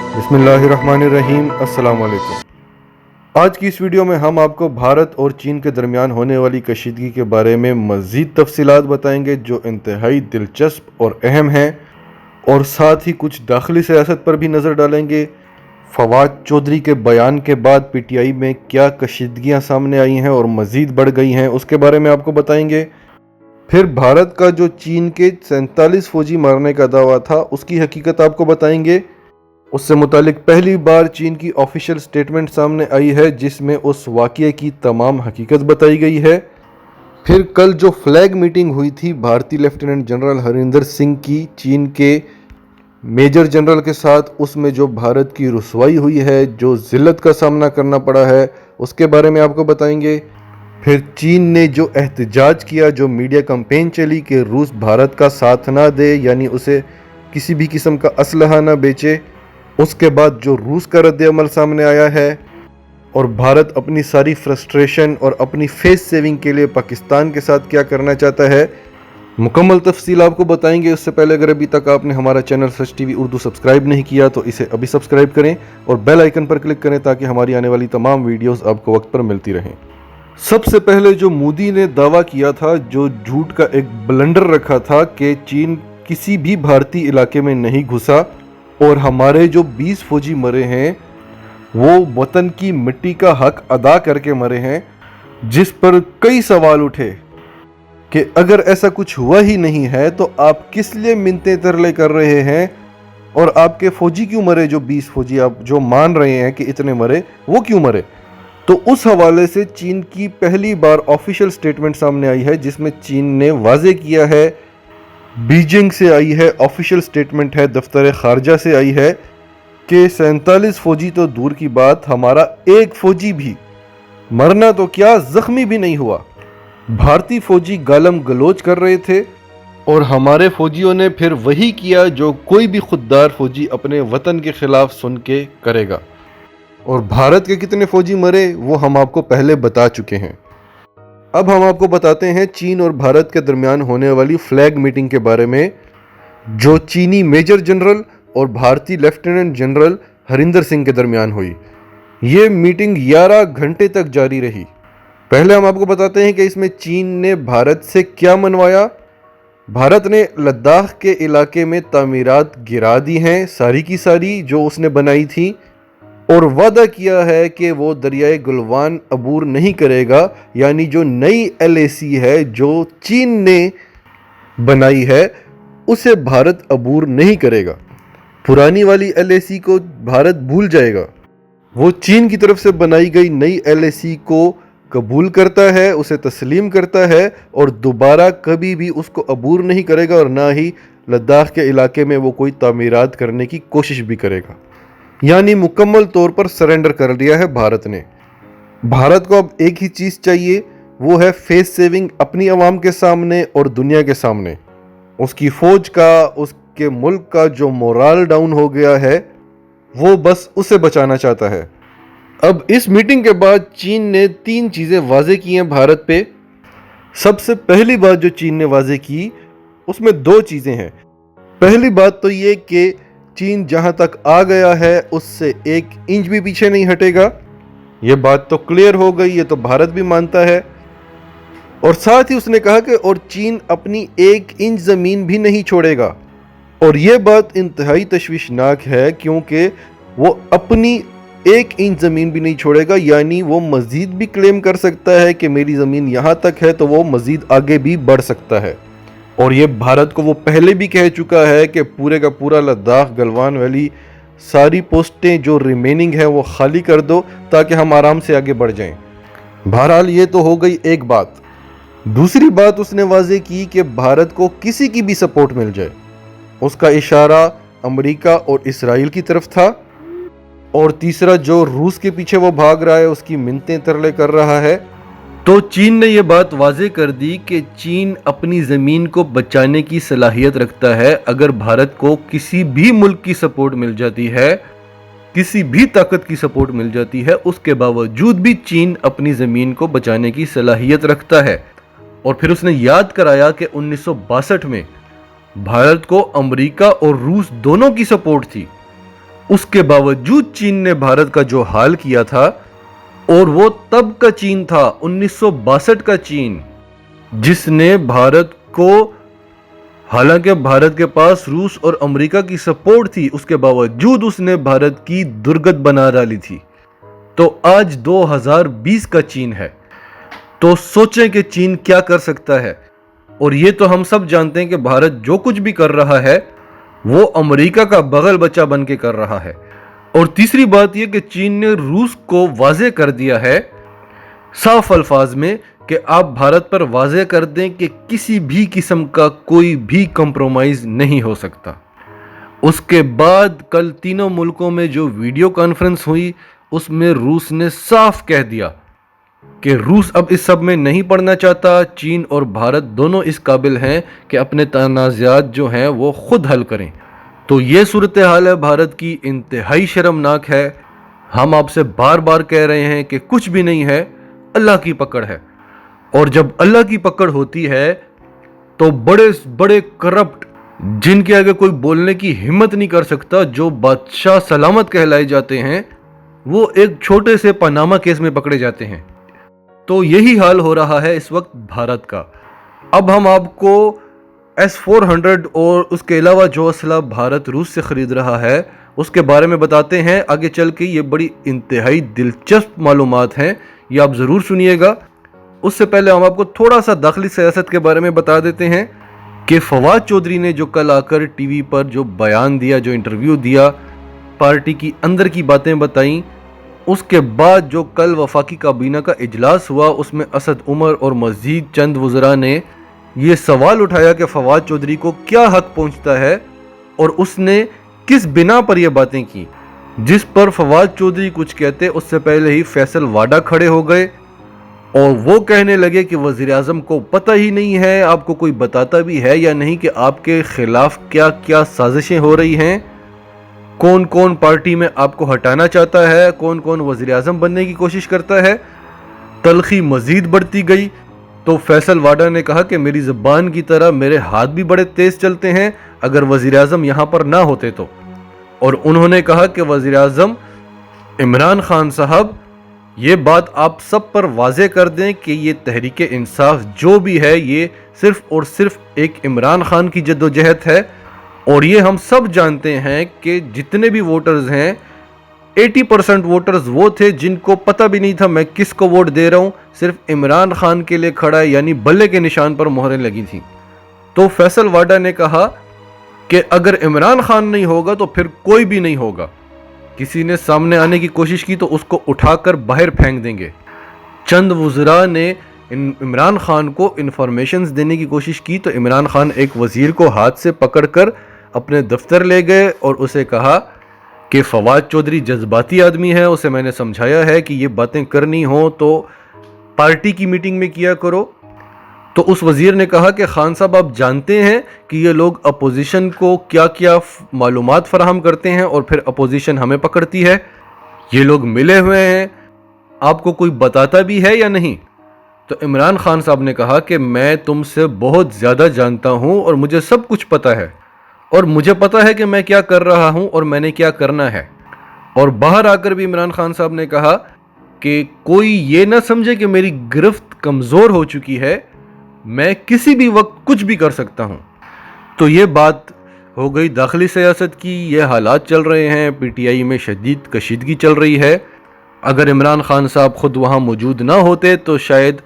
بسم اللہ الرحمن الرحیم۔ السلام علیکم۔ آج کی اس ویڈیو میں ہم آپ کو بھارت اور چین کے درمیان ہونے والی کشیدگی کے بارے میں مزید تفصیلات بتائیں گے جو انتہائی دلچسپ اور اہم ہیں، اور ساتھ ہی کچھ داخلی سیاست پر بھی نظر ڈالیں گے۔ فواد چودھری کے بیان کے بعد پی ٹی آئی میں کیا کشیدگیاں سامنے آئی ہیں اور مزید بڑھ گئی ہیں، اس کے بارے میں آپ کو بتائیں گے۔ پھر بھارت کا جو چین کے 47 فوجی مارنے کا دعویٰ تھا اس کی حقیقت آپ کو بتائیں گے۔ اس سے متعلق پہلی بار چین کی آفیشیل سٹیٹمنٹ سامنے آئی ہے جس میں اس واقعے کی تمام حقیقت بتائی گئی ہے۔ پھر کل جو فلیگ میٹنگ ہوئی تھی بھارتی لیفٹیننٹ جنرل ہریندر سنگھ کی چین کے میجر جنرل کے ساتھ، اس میں جو بھارت کی رسوائی ہوئی ہے، جو ذلت کا سامنا کرنا پڑا ہے، اس کے بارے میں آپ کو بتائیں گے۔ پھر چین نے جو احتجاج کیا، جو میڈیا کمپین چلی کہ روس بھارت کا ساتھ نہ دے، یعنی اسے کسی بھی قسم کا اسلحہ نہ بیچے، اس کے بعد جو روس کا رد عمل سامنے آیا ہے، اور بھارت اپنی ساری فرسٹریشن اور اپنی فیس سیونگ کے لیے پاکستان کے ساتھ کیا کرنا چاہتا ہے، مکمل تفصیل آپ کو بتائیں گے۔ اس سے پہلے اگر ابھی تک آپ نے ہمارا چینل سچ ٹی وی اردو سبسکرائب نہیں کیا تو اسے ابھی سبسکرائب کریں اور بیل آئیکن پر کلک کریں تاکہ ہماری آنے والی تمام ویڈیوز آپ کو وقت پر ملتی رہیں۔ سب سے پہلے جو مودی نے دعویٰ کیا تھا، جو جھوٹ کا ایک بلنڈر رکھا تھا کہ چین کسی بھی بھارتی علاقے میں نہیں گھسا اور ہمارے جو 20 فوجی مرے ہیں وہ وطن کی مٹی کا حق ادا کر کے مرے ہیں، جس پر کئی سوال اٹھے کہ اگر ایسا کچھ ہوا ہی نہیں ہے تو آپ کس لیے منتیں ترلے کر رہے ہیں، اور آپ کے فوجی کیوں مرے، جو 20 فوجی آپ جو مان رہے ہیں کہ اتنے مرے، وہ کیوں مرے۔ تو اس حوالے سے چین کی پہلی بار آفیشیل سٹیٹمنٹ سامنے آئی ہے جس میں چین نے واضح کیا ہے، بیجنگ سے آئی ہے، آفیشیل سٹیٹمنٹ ہے، دفتر خارجہ سے آئی ہے کہ 47 فوجی تو دور کی بات، ہمارا ایک فوجی بھی مرنا تو کیا زخمی بھی نہیں ہوا۔ بھارتی فوجی گالم گلوچ کر رہے تھے اور ہمارے فوجیوں نے پھر وہی کیا جو کوئی بھی خوددار فوجی اپنے وطن کے خلاف سن کے کرے گا۔ اور بھارت کے کتنے فوجی مرے وہ ہم آپ کو پہلے بتا چکے ہیں۔ اب ہم آپ کو بتاتے ہیں چین اور بھارت کے درمیان ہونے والی فلیگ میٹنگ کے بارے میں، جو چینی میجر جنرل اور بھارتی لیفٹیننٹ جنرل ہریندر سنگھ کے درمیان ہوئی۔ یہ میٹنگ 11 گھنٹے تک جاری رہی۔ پہلے ہم آپ کو بتاتے ہیں کہ اس میں چین نے بھارت سے کیا منوایا۔ بھارت نے لداخ کے علاقے میں تعمیرات گرا دی ہیں، ساری کی ساری جو اس نے بنائی تھی، اور وعدہ کیا ہے کہ وہ دریائے گلوان عبور نہیں کرے گا، یعنی جو نئی ایل اے سی ہے جو چین نے بنائی ہے اسے بھارت عبور نہیں کرے گا۔ پرانی والی ایل اے سی کو بھارت بھول جائے گا، وہ چین کی طرف سے بنائی گئی نئی ایل اے سی کو قبول کرتا ہے، اسے تسلیم کرتا ہے، اور دوبارہ کبھی بھی اس کو عبور نہیں کرے گا، اور نہ ہی لداخ کے علاقے میں وہ کوئی تعمیرات کرنے کی کوشش بھی کرے گا۔ یعنی مکمل طور پر سرنڈر کر لیا ہے بھارت نے۔ بھارت کو اب ایک ہی چیز چاہیے، وہ ہے فیس سیونگ اپنی عوام کے سامنے اور دنیا کے سامنے۔ اس کی فوج کا، اس کے ملک کا جو مورال ڈاؤن ہو گیا ہے، وہ بس اسے بچانا چاہتا ہے۔ اب اس میٹنگ کے بعد چین نے 3 چیزیں واضح کی ہیں بھارت پہ۔ سب سے پہلی بات جو چین نے واضح کی اس میں 2 چیزیں ہیں۔ پہلی بات تو یہ کہ چین جہاں تک آ گیا ہے اس سے 1 انچ بھی پیچھے نہیں ہٹے گا، یہ بات تو کلیئر ہو گئی، یہ تو بھارت بھی مانتا ہے۔ اور ساتھ ہی اس نے کہا کہ اور چین اپنی 1 انچ زمین بھی نہیں چھوڑے گا، اور یہ بات انتہائی تشویشناک ہے کیونکہ وہ اپنی 1 انچ زمین بھی نہیں چھوڑے گا، یعنی وہ مزید بھی کلیم کر سکتا ہے کہ میری زمین یہاں تک ہے، تو وہ مزید آگے بھی بڑھ سکتا ہے۔ اور یہ بھارت کو وہ پہلے بھی کہہ چکا ہے کہ پورے کا پورا لداخ گلوان ویلی ساری پوسٹیں جو ریمیننگ ہیں وہ خالی کر دو تاکہ ہم آرام سے آگے بڑھ جائیں۔ بہرحال یہ تو ہو گئی ایک بات۔ دوسری بات اس نے واضح کی کہ بھارت کو کسی کی بھی سپورٹ مل جائے، اس کا اشارہ امریکہ اور اسرائیل کی طرف تھا، اور تیسرا جو روس کے پیچھے وہ بھاگ رہا ہے، اس کی منتیں ترلے کر رہا ہے۔ تو چین نے یہ بات واضح کر دی کہ چین اپنی زمین کو بچانے کی صلاحیت رکھتا ہے۔ اگر بھارت کو کسی بھی ملک کی سپورٹ مل جاتی ہے، کسی بھی طاقت کی سپورٹ مل جاتی ہے، اس کے باوجود بھی چین اپنی زمین کو بچانے کی صلاحیت رکھتا ہے۔ اور پھر اس نے یاد کرایا کہ 1962 میں بھارت کو امریکہ اور روس دونوں کی سپورٹ تھی، اس کے باوجود چین نے بھارت کا جو حال کیا تھا، اور وہ تب کا چین تھا 1962 کا چین، جس نے بھارت کو، حالانکہ بھارت کے پاس روس اور امریکہ کی سپورٹ تھی، اس کے باوجود اس نے بھارت کی درگت بنا ڈالی تھی۔ تو آج 2020 کا چین ہے، تو سوچیں کہ چین کیا کر سکتا ہے۔ اور یہ تو ہم سب جانتے ہیں کہ بھارت جو کچھ بھی کر رہا ہے وہ امریکہ کا بغل بچہ بن کے کر رہا ہے۔ اور تیسری بات یہ کہ چین نے روس کو واضح کر دیا ہے صاف الفاظ میں کہ آپ بھارت پر واضح کر دیں کہ کسی بھی قسم کا کوئی بھی کمپرومائز نہیں ہو سکتا۔ اس کے بعد کل تینوں ملکوں میں جو ویڈیو کانفرنس ہوئی، اس میں روس نے صاف کہہ دیا کہ روس اب اس سب میں نہیں پڑنا چاہتا۔ چین اور بھارت دونوں اس قابل ہیں کہ اپنے تنازعات جو ہیں وہ خود حل کریں۔ تو یہ صورتحال ہے بھارت کی، انتہائی شرمناک ہے۔ ہم آپ سے بار بار کہہ رہے ہیں کہ کچھ بھی نہیں ہے، اللہ کی پکڑ ہے۔ اور جب اللہ کی پکڑ ہوتی ہے تو بڑے بڑے کرپٹ، جن کے آگے کوئی بولنے کی ہمت نہیں کر سکتا، جو بادشاہ سلامت کہلائے جاتے ہیں، وہ ایک چھوٹے سے پاناما کیس میں پکڑے جاتے ہیں۔ تو یہی حال ہو رہا ہے اس وقت بھارت کا۔ اب ہم آپ کو S-400 اور اس کے علاوہ جو اسلحہ بھارت روس سے خرید رہا ہے اس کے بارے میں بتاتے ہیں۔ آگے چل کے یہ بڑی انتہائی دلچسپ معلومات ہیں، یہ آپ ضرور سنیے گا۔ اس سے پہلے ہم آپ کو تھوڑا سا داخلی سیاست کے بارے میں بتا دیتے ہیں کہ فواد چودھری نے جو کل آ کر ٹی وی پر جو بیان دیا، جو انٹرویو دیا، پارٹی کی اندر کی باتیں بتائیں، اس کے بعد جو کل وفاقی کابینہ کا اجلاس ہوا، اس میں اسد عمر اور مزید چند وزراء نے یہ سوال اٹھایا کہ فواد چودھری کو کیا حق پہنچتا ہے اور اس نے کس بنا پر یہ باتیں کی، جس پر فواد چودھری کچھ کہتے اس سے پہلے ہی فیصل واڈا کھڑے ہو گئے اور وہ کہنے لگے کہ وزیر اعظم کو پتہ ہی نہیں ہے، آپ کو کوئی بتاتا بھی ہے یا نہیں کہ آپ کے خلاف کیا کیا سازشیں ہو رہی ہیں، کون کون پارٹی میں آپ کو ہٹانا چاہتا ہے، کون کون وزیر اعظم بننے کی کوشش کرتا ہے۔ تلخی مزید بڑھتی گئی تو فیصل واڈا نے کہا کہ میری زبان کی طرح میرے ہاتھ بھی بڑے تیز چلتے ہیں اگر وزیر اعظم یہاں پر نہ ہوتے تو۔ اور انہوں نے کہا کہ وزیر اعظم عمران خان صاحب، یہ بات آپ سب پر واضح کر دیں کہ یہ تحریک انصاف جو بھی ہے یہ صرف اور صرف ایک عمران خان کی جدوجہد ہے، اور یہ ہم سب جانتے ہیں کہ جتنے بھی ووٹرز ہیں 80% ووٹرز وہ تھے جن کو پتہ بھی نہیں تھا میں کس کو ووٹ دے رہا ہوں، صرف عمران خان کے لیے کھڑا ہے، یعنی بلے کے نشان پر مہریں لگی تھیں۔ تو فیصل واڈا نے کہا کہ اگر عمران خان نہیں ہوگا تو پھر کوئی بھی نہیں ہوگا، کسی نے سامنے آنے کی کوشش کی تو اس کو اٹھا کر باہر پھینک دیں گے۔ چند وزراء نے عمران خان کو انفارمیشنز دینے کی کوشش کی تو عمران خان ایک وزیر کو ہاتھ سے پکڑ کر اپنے دفتر لے گئے اور اسے کہا کہ فواد چودھری جذباتی آدمی ہے، اسے میں نے سمجھایا ہے کہ یہ باتیں کرنی ہوں تو پارٹی کی میٹنگ میں کیا کرو۔ تو اس وزیر نے کہا کہ خان صاحب آپ جانتے ہیں کہ یہ لوگ اپوزیشن کو کیا کیا معلومات فراہم کرتے ہیں اور پھر اپوزیشن ہمیں پکڑتی ہے، یہ لوگ ملے ہوئے ہیں، آپ کو کوئی بتاتا بھی ہے یا نہیں؟ تو عمران خان صاحب نے کہا کہ میں تم سے بہت زیادہ جانتا ہوں اور مجھے سب کچھ پتہ ہے، اور مجھے پتہ ہے کہ میں کیا کر رہا ہوں اور میں نے کیا کرنا ہے۔ اور باہر آ کر بھی عمران خان صاحب نے کہا کہ کوئی یہ نہ سمجھے کہ میری گرفت کمزور ہو چکی ہے، میں کسی بھی وقت کچھ بھی کر سکتا ہوں۔ تو یہ بات ہو گئی داخلی سیاست کی، یہ حالات چل رہے ہیں، پی ٹی آئی میں شدید کشیدگی چل رہی ہے۔ اگر عمران خان صاحب خود وہاں موجود نہ ہوتے تو شاید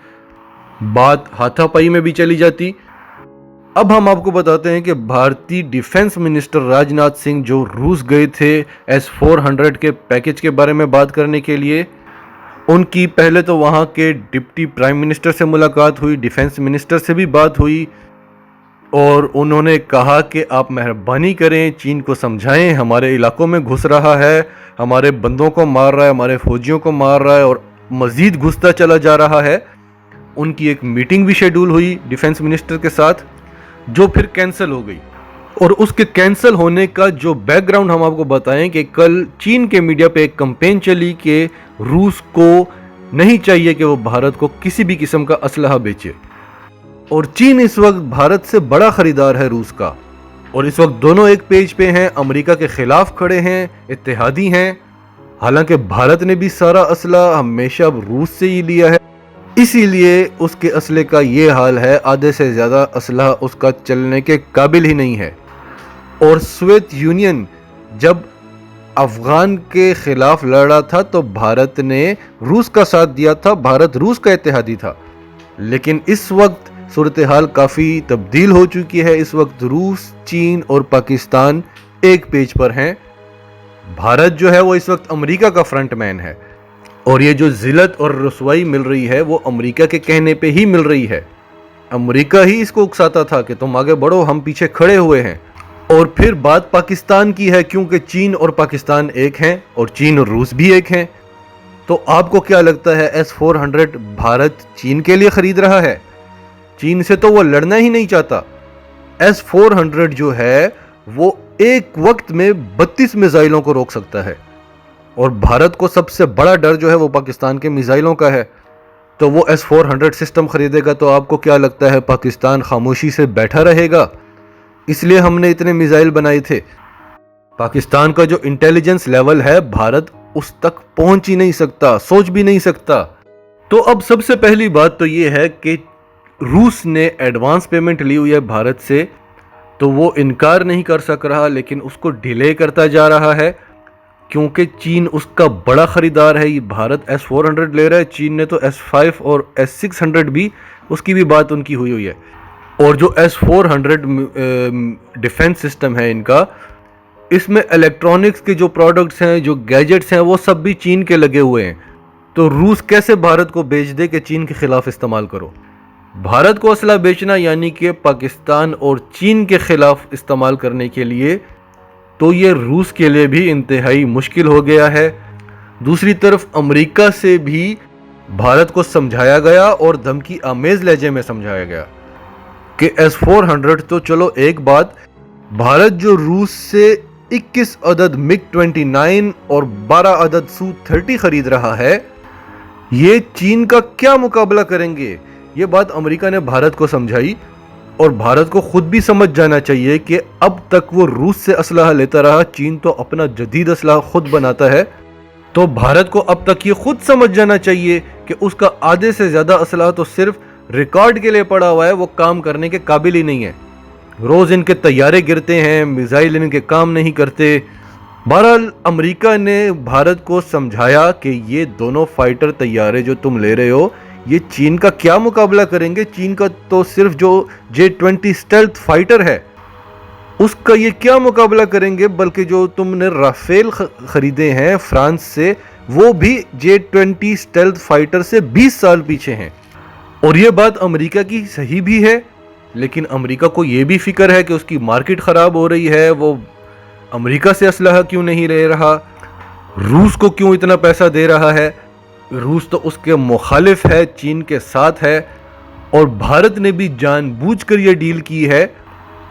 بات ہاتھا پائی میں بھی چلی جاتی۔ اب ہم آپ کو بتاتے ہیں کہ بھارتی ڈیفنس منسٹر راج ناتھ سنگھ جو روس گئے تھے S-400 کے پیکج کے بارے میں بات کرنے کے لیے، ان کی پہلے تو وہاں کے ڈپٹی پرائم منسٹر سے ملاقات ہوئی، ڈیفنس منسٹر سے بھی بات ہوئی، اور انہوں نے کہا کہ آپ مہربانی کریں، چین کو سمجھائیں، ہمارے علاقوں میں گھس رہا ہے، ہمارے بندوں کو مار رہا ہے، ہمارے فوجیوں کو مار رہا ہے اور مزید گھستا چلا جا رہا ہے۔ ان کی ایک میٹنگ بھی شیڈول ہوئی ڈیفنس منسٹر کے ساتھ، جو پھر کینسل ہو گئی۔ اور اس کے کینسل ہونے کا جو بیک گراؤنڈ ہم آپ کو بتائیں کہ کل چین کے میڈیا پہ ایک کمپین چلی کہ روس کو نہیں چاہیے کہ وہ بھارت کو کسی بھی قسم کا اسلحہ بیچے، اور چین اس وقت بھارت سے بڑا خریدار ہے روس کا، اور اس وقت دونوں ایک پیج پہ ہیں، امریکہ کے خلاف کھڑے ہیں، اتحادی ہیں۔ حالانکہ بھارت نے بھی سارا اسلحہ ہمیشہ اب روس سے ہی لیا ہے، اسی لیے اس کے اسلحے کا یہ حال ہے، آدھے سے زیادہ اسلحہ اس کا چلنے کے قابل ہی نہیں ہے۔ اور سوویت یونین جب افغان کے خلاف لڑا تھا تو بھارت نے روس کا ساتھ دیا تھا، بھارت روس کا اتحادی تھا۔ لیکن اس وقت صورتحال کافی تبدیل ہو چکی ہے، اس وقت روس، چین اور پاکستان ایک پیج پر ہیں۔ بھارت جو ہے وہ اس وقت امریکہ کا فرنٹ مین ہے، اور یہ جو ذلت اور رسوائی مل رہی ہے وہ امریکہ کے کہنے پہ ہی مل رہی ہے۔ امریکہ ہی اس کو اکساتا تھا کہ تم آگے بڑھو، ہم پیچھے کھڑے ہوئے ہیں۔ اور پھر بات پاکستان کی ہے، کیونکہ چین اور پاکستان ایک ہیں اور چین اور روس بھی ایک ہیں۔ تو آپ کو کیا لگتا ہے S-400 بھارت چین کے لیے خرید رہا ہے؟ چین سے تو وہ لڑنا ہی نہیں چاہتا۔ S-400 جو ہے وہ ایک وقت میں 32 میزائلوں کو روک سکتا ہے، اور بھارت کو سب سے بڑا ڈر جو ہے وہ پاکستان کے میزائلوں کا ہے۔ تو وہ S-400 سسٹم خریدے گا تو آپ کو کیا لگتا ہے پاکستان خاموشی سے بیٹھا رہے گا؟ اس لیے ہم نے اتنے میزائل بنائے تھے۔ پاکستان کا جو انٹیلیجنس لیول ہے بھارت اس تک پہنچ ہی نہیں سکتا، سوچ بھی نہیں سکتا۔ تو اب سب سے پہلی بات تو یہ ہے کہ روس نے ایڈوانس پیمنٹ لی ہوئی ہے بھارت سے، تو وہ انکار نہیں کر سک رہا، لیکن اس کو ڈیلے کرتا جا رہا ہے، کیونکہ چین اس کا بڑا خریدار ہے۔ یہ بھارت S-400 لے رہا ہے، چین نے تو S-5 اور S-600 بھی، اس کی بھی بات ان کی ہوئی ہے۔ اور جو S-400 ڈیفنس سسٹم ہے ان کا، اس میں الیکٹرانکس کے جو پروڈکٹس ہیں، جو گیجٹس ہیں، وہ سب بھی چین کے لگے ہوئے ہیں۔ تو روس کیسے بھارت کو بیچ دے کہ چین کے خلاف استعمال کرو؟ بھارت کو اسلحہ بیچنا یعنی کہ پاکستان اور چین کے خلاف استعمال کرنے کے لیے، تو یہ روس کے لیے بھی انتہائی مشکل ہو گیا ہے۔ دوسری طرف امریکہ سے بھی بھارت کو سمجھایا گیا اور دھمکی آمیز لہجے میں سمجھایا گیا کہ S-400 تو چلو ایک بات، بھارت جو روس سے 21 عدد MiG-29 اور 12 عدد Su-30 خرید رہا ہے، یہ چین کا کیا مقابلہ کریں گے؟ یہ بات امریکہ نے بھارت کو سمجھائی، اور بھارت کو خود بھی سمجھ جانا چاہیے کہ اب تک وہ روس سے اسلحہ لیتا رہا، چین تو اپنا جدید اسلحہ خود بناتا ہے، تو بھارت کو اب تک یہ خود سمجھ جانا چاہیے کہ اس کا آدھے سے زیادہ اسلحہ تو صرف ریکارڈ کے لیے پڑا ہوا ہے، وہ کام کرنے کے قابل ہی نہیں ہے۔ روز ان کے طیارے گرتے ہیں، میزائل ان کے کام نہیں کرتے۔ بہرحال امریکہ نے بھارت کو سمجھایا کہ یہ دونوں فائٹر طیارے جو تم لے رہے ہو، یہ چین کا کیا مقابلہ کریں گے؟ چین کا تو صرف جو J-20 اسٹیلتھ فائٹر ہے اس کا یہ کیا مقابلہ کریں گے؟ بلکہ جو تم نے رافیل خریدے ہیں فرانس سے، وہ بھی J-20 اسٹیلتھ فائٹر سے 20 سال پیچھے ہیں۔ اور یہ بات امریکہ کی صحیح بھی ہے، لیکن امریکہ کو یہ بھی فکر ہے کہ اس کی مارکیٹ خراب ہو رہی ہے، وہ امریکہ سے اسلحہ کیوں نہیں لے رہا، روس کو کیوں اتنا پیسہ دے رہا ہے۔ روس تو اس کے مخالف ہے، چین کے ساتھ ہے، اور بھارت نے بھی جان بوجھ کر یہ ڈیل کی ہے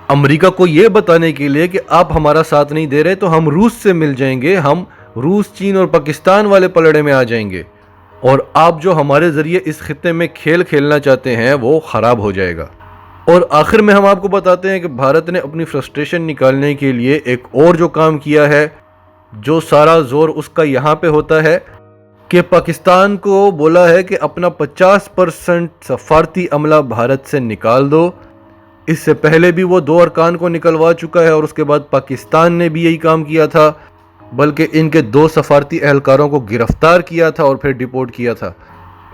امریکہ کو یہ بتانے کے لیے کہ آپ ہمارا ساتھ نہیں دے رہے تو ہم روس سے مل جائیں گے، ہم روس، چین اور پاکستان والے پلڑے میں آ جائیں گے، اور آپ جو ہمارے ذریعے اس خطے میں کھیل کھیلنا چاہتے ہیں وہ خراب ہو جائے گا۔ اور آخر میں ہم آپ کو بتاتے ہیں کہ بھارت نے اپنی فرسٹریشن نکالنے کے لیے ایک اور جو کام کیا ہے، جو سارا زور اس کا یہاں پہ ہوتا ہے کہ پاکستان کو بولا ہے کہ اپنا 50% سفارتی عملہ بھارت سے نکال دو۔ اس سے پہلے بھی وہ 2 ارکان کو نکلوا چکا ہے، اور اس کے بعد پاکستان نے بھی یہی کام کیا تھا، بلکہ ان کے 2 سفارتی اہلکاروں کو گرفتار کیا تھا اور پھر ڈیپورٹ کیا تھا۔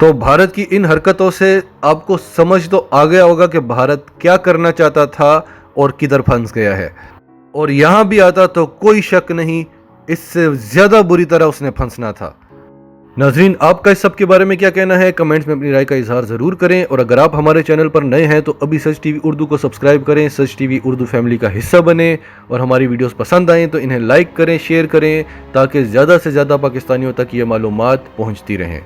تو بھارت کی ان حرکتوں سے آپ کو سمجھ تو آ گیا ہوگا کہ بھارت کیا کرنا چاہتا تھا اور کدھر پھنس گیا ہے، اور یہاں بھی آتا تو کوئی شک نہیں اس سے زیادہ بری طرح اس نے پھنسنا تھا۔ ناظرین، آپ کا اس سب کے بارے میں کیا کہنا ہے؟ کمنٹس میں اپنی رائے کا اظہار ضرور کریں، اور اگر آپ ہمارے چینل پر نئے ہیں تو ابھی سچ ٹی وی اردو کو سبسکرائب کریں، سچ ٹی وی اردو فیملی کا حصہ بنیں، اور ہماری ویڈیوز پسند آئیں تو انہیں لائک کریں، شیئر کریں، تاکہ زیادہ سے زیادہ پاکستانیوں تک یہ معلومات پہنچتی رہیں۔